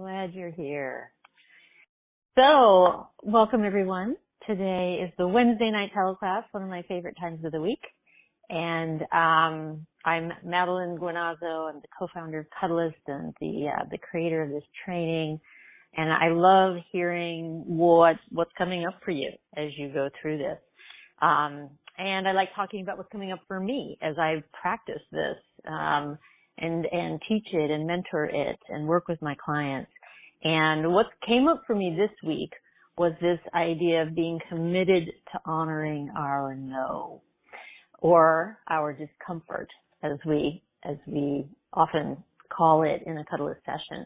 Glad you're here. So, welcome everyone. Today is the Wednesday night teleclass, one of my favorite times of the week. And I'm Madeline Guinazzo. I'm the co-founder of Cuddlist and the creator of this training. And I love hearing what's coming up for you as you go through this. And I like talking about what's coming up for me as I practice this and teach it and mentor it and work with my clients. And what came up for me this week was this idea of being committed to honoring our no or our discomfort, as we often call it in a Cuddlist session.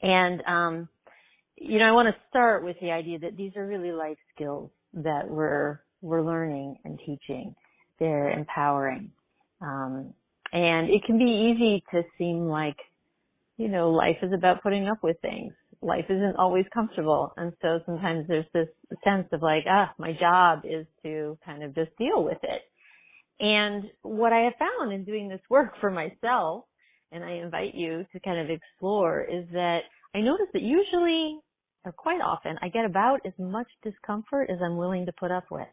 And I want to start with the idea that these are really life skills that we're learning and teaching. They're empowering. And it can be easy to seem like, life is about putting up with things. Life isn't always comfortable. And so sometimes there's this sense of like, my job is to kind of just deal with it. And what I have found in doing this work for myself, and I invite you to kind of explore, is that I notice that usually, or quite often, I get about as much discomfort as I'm willing to put up with.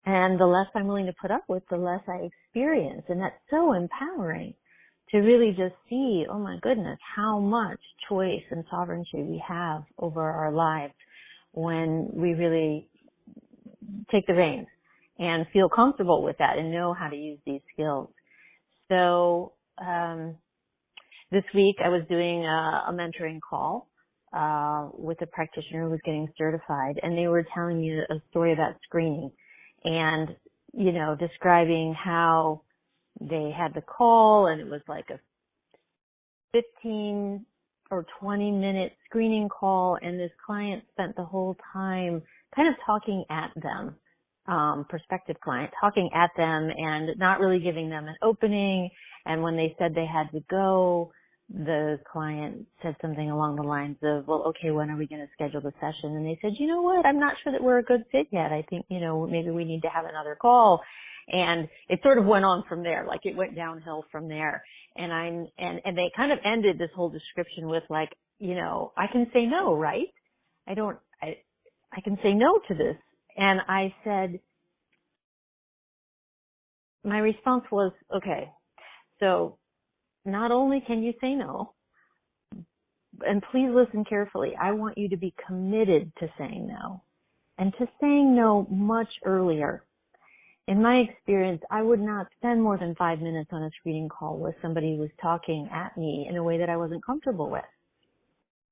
And the less I'm willing to put up with, the less I experience. And that's so empowering to really just see, oh my goodness, how much choice and sovereignty we have over our lives when we really take the reins and feel comfortable with that and know how to use these skills. So this week I was doing a mentoring call with a practitioner who was getting certified, and they were telling me a story about screening and, describing how they had the call, and it was like a 15 or 20 minute screening call, and this client spent the whole time kind of talking at them, prospective client, talking at them and not really giving them an opening. And when they said they had to go, the client said something along the lines of, well, okay, when are we going to schedule the session? And they said, you know what, I'm not sure that we're a good fit yet. I think, maybe we need to have another call. And it sort of went on from there, like it went downhill from there. And they kind of ended this whole description with like, I can say no, right? I can say no to this. And I said, my response was, okay, so not only can you say no, and please listen carefully, I want you to be committed to saying no, and to saying no much earlier. In my experience, I would not spend more than 5 minutes on a screening call with somebody who was talking at me in a way that I wasn't comfortable with.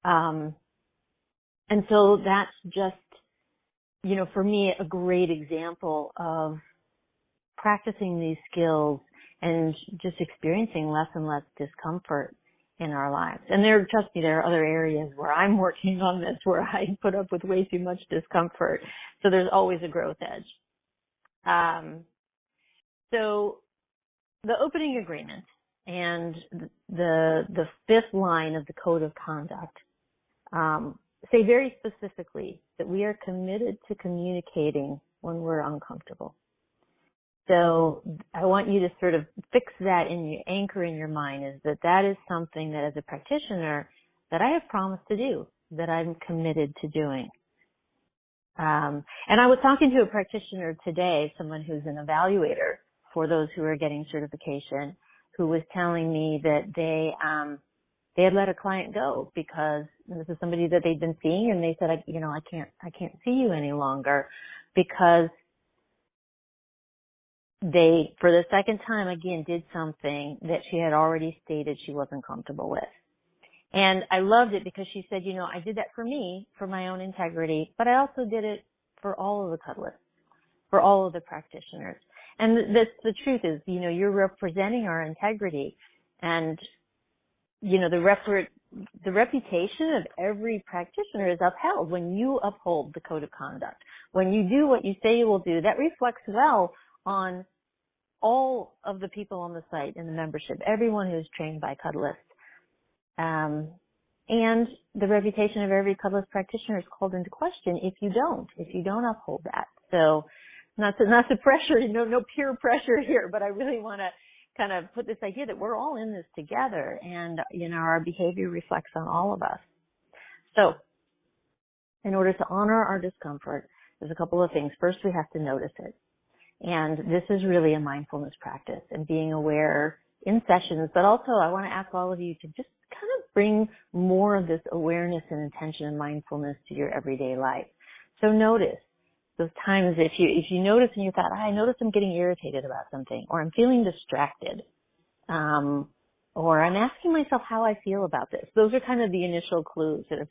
And so that's just, for me, a great example of practicing these skills and just experiencing less and less discomfort in our lives. And trust me, there are other areas where I'm working on this, where I put up with way too much discomfort. So there's always a growth edge. So the opening agreement and the fifth line of the code of conduct say very specifically that we are committed to communicating when we're uncomfortable. So I want you to sort of fix that anchor in your mind, is that is something that as a practitioner that I have promised to do, that I'm committed to doing. And I was talking to a practitioner today, someone who's an evaluator for those who are getting certification, who was telling me that they had let a client go because this is somebody that they'd been seeing, and they said, I can't see you any longer because they, for the second time again, did something that she had already stated she wasn't comfortable with. And I loved it because she said, I did that for me, for my own integrity, but I also did it for all of the Cuddlists, for all of the practitioners. And the truth is, you're representing our integrity, and, the reputation of every practitioner is upheld when you uphold the code of conduct. When you do what you say you will do, that reflects well on all of the people on the site in the membership, everyone who's trained by Cuddlist. And the reputation of every Cuddlist practitioner is called into question if you don't uphold that. So not to pressure, no peer pressure here, but I really want to kind of put this idea that we're all in this together, and, our behavior reflects on all of us. So in order to honor our discomfort, there's a couple of things. First, we have to notice it. And this is really a mindfulness practice and being aware in sessions, but also I want to ask all of you to just kind of bring more of this awareness and intention and mindfulness to your everyday life. So notice those times if you notice and you thought, I notice I'm getting irritated about something, or I'm feeling distracted, or I'm asking myself how I feel about this. Those are kind of the initial clues. And if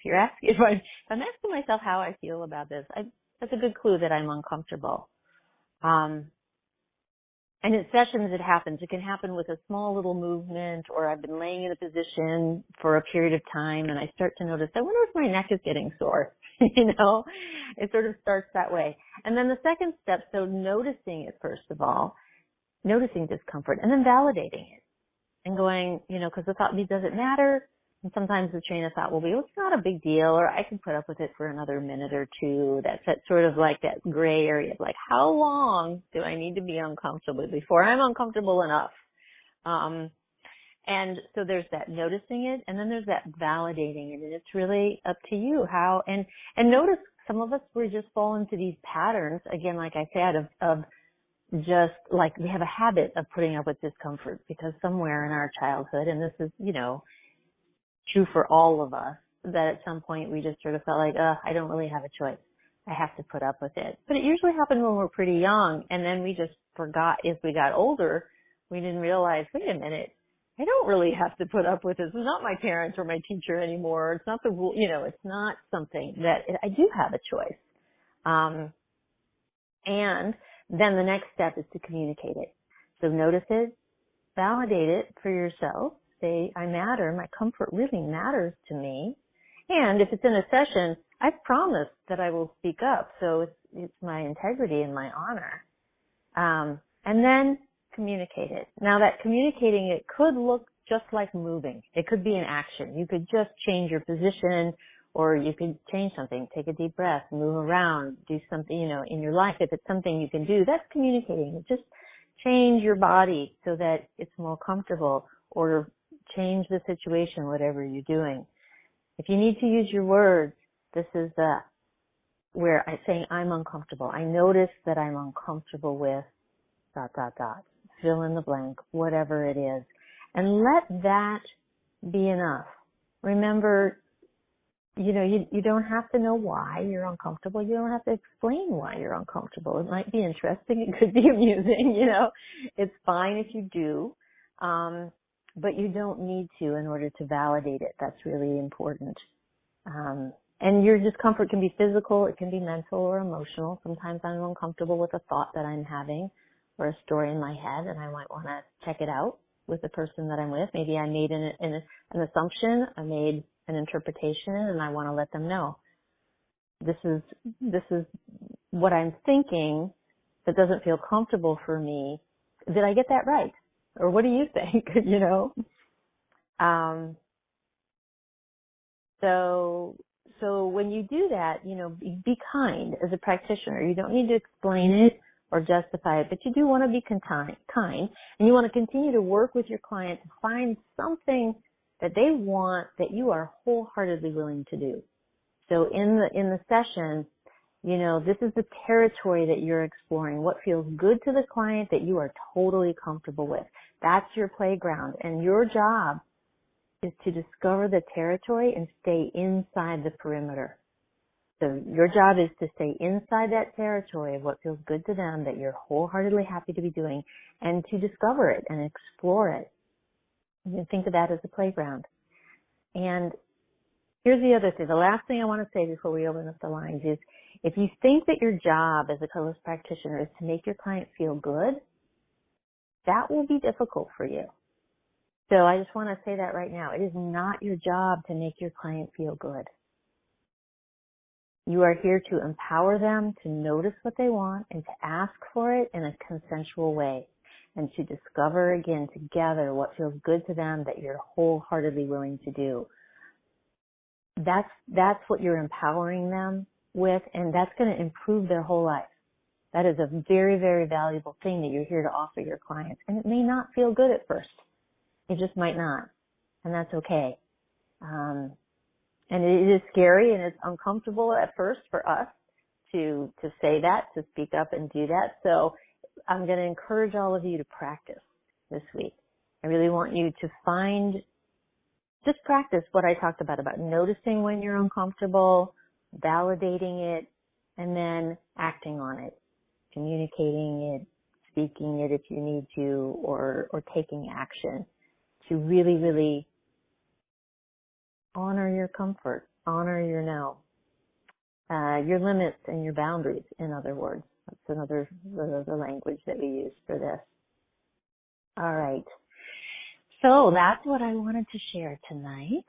I'm asking myself how I feel about this, that's a good clue that I'm uncomfortable. And in sessions it happens. It can happen with a small little movement, or I've been laying in a position for a period of time and I start to notice, I wonder if my neck is getting sore. It sort of starts that way. And then the second step, so noticing it first of all, noticing discomfort and then validating it and going, because the thought, does it matter? And sometimes the train of thought will be, well, it's not a big deal, or I can put up with it for another minute or two. That's that sort of like that gray area of like, how long do I need to be uncomfortable before I'm uncomfortable enough? And so there's that noticing it, and then there's that validating it, and it's really up to you how, and notice some of us, we just fall into these patterns, again, like I said, of just like we have a habit of putting up with discomfort because somewhere in our childhood, and this is, true for all of us, that at some point we just sort of felt like, I don't really have a choice. I have to put up with it. But it usually happened when we're pretty young, and then we just forgot as we got older, we didn't realize, wait a minute, I don't really have to put up with this. It's not my parents or my teacher anymore. It's not the rule, it's not something that I do have a choice. And then the next step is to communicate it. So notice it, validate it for yourself. Say, I matter, my comfort really matters to me. And if it's in a session, I've promised that I will speak up. So it's my integrity and my honor. And then communicate it. Now that communicating it could look just like moving. It could be an action. You could just change your position, or you could change something, take a deep breath, move around, do something, in your life. If it's something you can do, that's communicating. Just change your body so that it's more comfortable, or change the situation, whatever you're doing. If you need to use your words, this is where I'm saying I'm uncomfortable. I notice that I'm uncomfortable with ... Fill in the blank, whatever it is. And let that be enough. Remember, you don't have to know why you're uncomfortable. You don't have to explain why you're uncomfortable. It might be interesting. It could be amusing, It's fine if you do. But you don't need to in order to validate it. That's really important. And your discomfort can be physical, it can be mental or emotional. Sometimes I'm uncomfortable with a thought that I'm having or a story in my head, and I might want to check it out with the person that I'm with. Maybe I made an assumption, I made an interpretation, and I want to let them know. This is what I'm thinking that doesn't feel comfortable for me. Did I get that right? Or what do you think? So when you do that, be kind as a practitioner. You don't need to explain it or justify it, but you do want to be kind, and you want to continue to work with your client to find something that they want that you are wholeheartedly willing to do. So in the session, this is the territory that you're exploring, what feels good to the client that you are totally comfortable with. That's your playground, and your job is to discover the territory and stay inside the perimeter. So your job is to stay inside that territory of what feels good to them that you're wholeheartedly happy to be doing, and to discover it and explore it. You think of that as a playground. And here's the other thing. The last thing I want to say before we open up the lines is, if you think that your job as a Cuddlist practitioner is to make your client feel good, that will be difficult for you. So I just want to say that right now. It is not your job to make your client feel good. You are here to empower them to notice what they want and to ask for it in a consensual way, and to discover again together what feels good to them that you're wholeheartedly willing to do. That's what you're empowering them with, and that's going to improve their whole life. That is a very, very valuable thing that you're here to offer your clients. And it may not feel good at first. It just might not. And that's okay. And it is scary and it's uncomfortable at first for us to say that, to speak up and do that. So I'm going to encourage all of you to practice this week. I really want you to just practice what I talked about noticing when you're uncomfortable, validating it, and then acting on it, communicating it, speaking it if you need to, or taking action to really, really honor your comfort, honor your no, your limits and your boundaries, in other words. That's another the language that we use for this. All right. So that's what I wanted to share tonight.